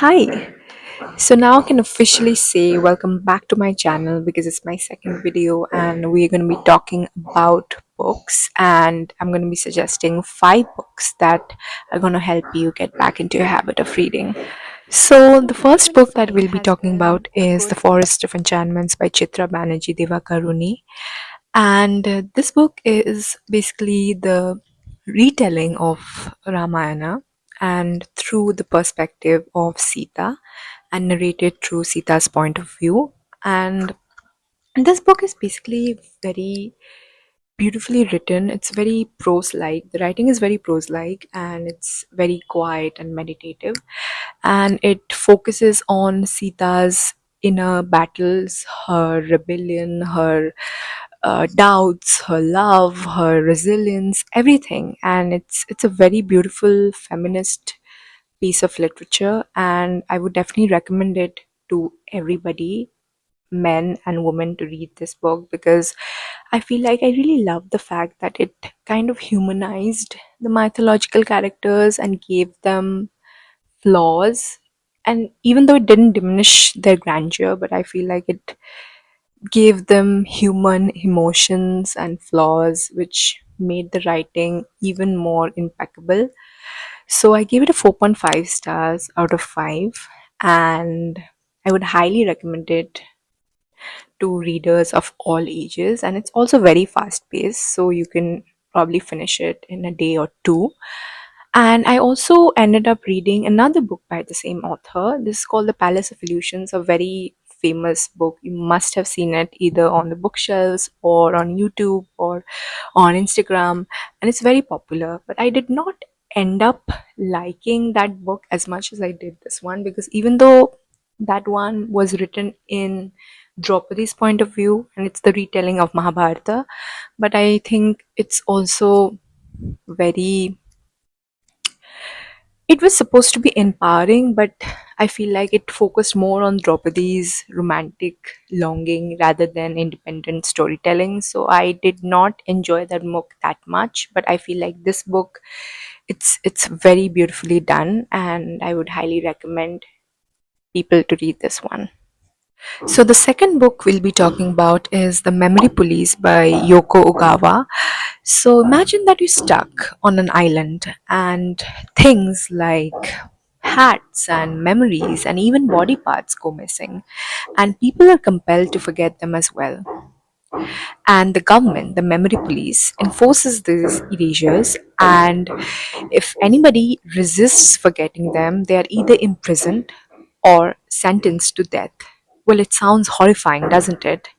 Hi. So now I can officially say welcome back to my channel because it's my second video and we're going to be talking about books, and I'm going to be suggesting 5 books that are going to help you get back into your habit of reading. So the first book that we'll be talking about is The Forest of Enchantments by Chitra Banerjee Divakaruni. And this book is basically the retelling of Ramayana and through the perspective of Sita and narrated through Sita's point of view. And this book is basically very beautifully written. It's very prose like. The writing is very prose like and it's very quiet and meditative. And it focuses on Sita's inner battles, her rebellion, her doubts, her love, her resilience, everything. And it's a very beautiful feminist piece of literature, and I would definitely recommend it to everybody, men and women, to read this book because I feel like I really love the fact that it kind of humanized the mythological characters and gave them flaws. And even though it didn't diminish their grandeur, but I feel like it gave them human emotions and flaws, which made the writing even more impeccable. So I gave it a 4.5 stars out of 5, and I would highly recommend it to readers of all ages. And it's also very fast paced, so you can probably finish it in a day or two. And I also ended up reading another book by the same author. This is called The Palace of Illusions, a very famous book. You must have seen it either on the bookshelves or on YouTube or on Instagram, and it's very popular. But I did not end up liking that book as much as I did this one, because even though that one was written in Draupadi's point of view and it's the retelling of Mahabharata, but I think it's also very, it was supposed to be empowering, but I feel like it focused more on Draupadi's romantic longing rather than independent storytelling. So I did not enjoy that book that much, but I feel like this book, it's very beautifully done, and I would highly recommend people to read this one. So the second book we'll be talking about is The Memory Police by Yoko Ogawa. So imagine that you're stuck on an island and things like hats and memories and even body parts go missing, and people are compelled to forget them as well. And the government, the memory police, enforces these erasures, and if anybody resists forgetting them, they are either imprisoned or sentenced to death. Well, it sounds horrifying, doesn't it?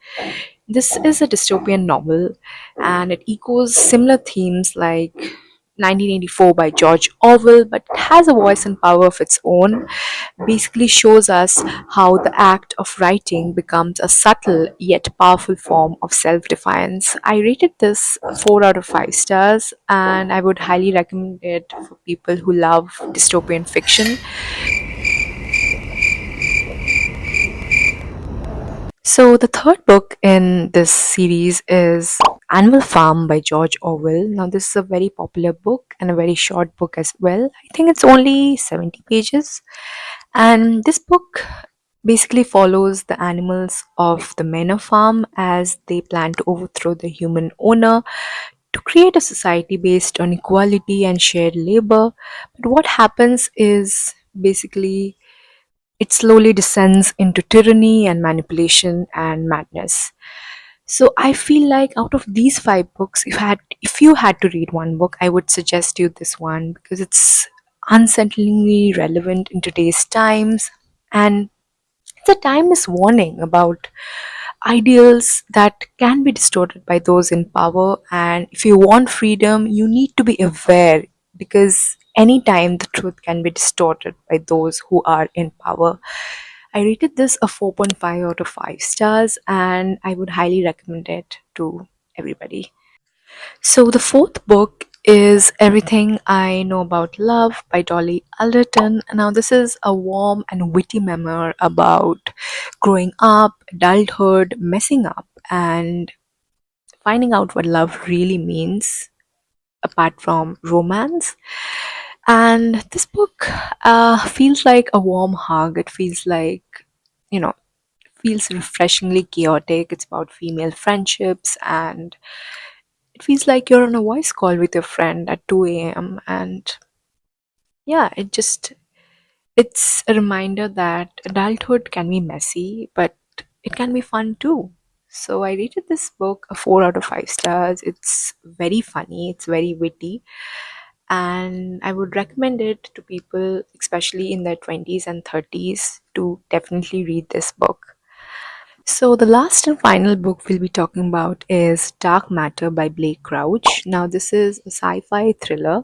This is a dystopian novel, and it echoes similar themes like 1984 by George Orwell, but it has a voice and power of its own. Basically, shows us how the act of writing becomes a subtle yet powerful form of self defiance. I rated this 4 out of 5 stars, and I would highly recommend it for people who love dystopian fiction. So, the third book in this series is Animal Farm by George Orwell. Now, this is a very popular book and a very short book as well. I think it's only 70 pages. And this book basically follows the animals of the manor farm as they plan to overthrow the human owner to create a society based on equality and shared labor. But what happens is basically it slowly descends into tyranny and manipulation and madness. So I feel like out of these 5 books, if you had to read one book, I would suggest you this one because it's unsettlingly relevant in today's times, and it's a timeless warning about ideals that can be distorted by those in power. And if you want freedom, you need to be aware, because anytime the truth can be distorted by those who are in power. I rated this a 4.5 out of 5 stars, and I would highly recommend it to everybody. So the fourth book is Everything I Know About Love by Dolly Alderton. Now, this is a warm and witty memoir about growing up, adulthood, messing up, and finding out what love really means apart from romance. And this book feels like a warm hug. It feels like, you know, feels refreshingly chaotic. It's about female friendships, and it feels like you're on a voice call with your friend at 2 a.m. And yeah, it's a reminder that adulthood can be messy, but it can be fun too. So I rated this book a 4 out of 5 stars. It's very funny, it's very witty, and I would recommend it to people, especially in their 20s and 30s, to definitely read this book. So, the last and final book we'll be talking about is Dark Matter by Blake Crouch. Now, this is a sci fi thriller,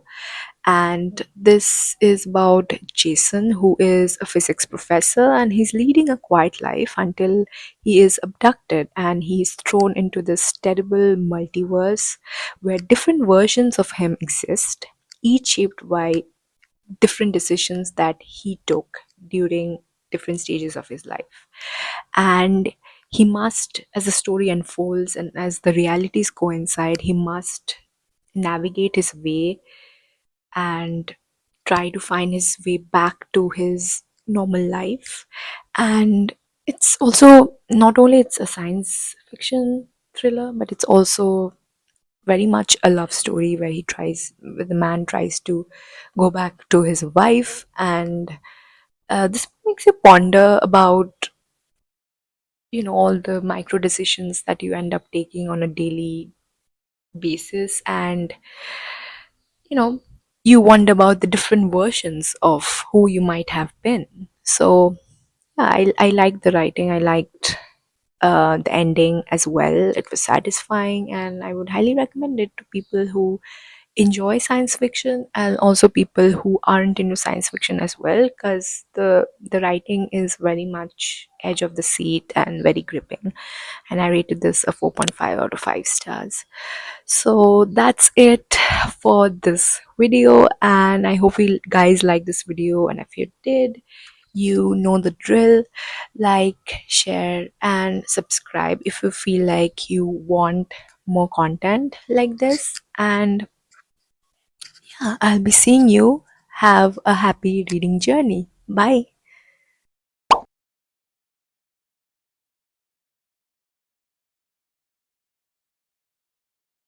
and this is about Jason, who is a physics professor, and he's leading a quiet life until he is abducted and he's thrown into this terrible multiverse where different versions of him exist, each shaped by different decisions that he took during different stages of his life. And he must, as the story unfolds and as the realities coincide, he must navigate his way and try to find his way back to his normal life. And it's also not only it's a science fiction thriller, but it's also very much a love story where the man tries to go back to his wife. And this makes you ponder about, all the micro decisions that you end up taking on a daily basis. And you know you wonder about the different versions of who you might have been. So yeah, I liked the writing. I liked the ending as well. It was satisfying, and I would highly recommend it to people who enjoy science fiction and also people who aren't into science fiction as well, because the writing is very much edge of the seat and very gripping. And I rated this a 4.5 out of 5 stars. So that's it for this video, and I hope you guys like this video. And if you did, you know the drill. Like, share, and subscribe if you feel like you want more content like this. And yeah, I'll be seeing you. Have a happy reading journey. Bye.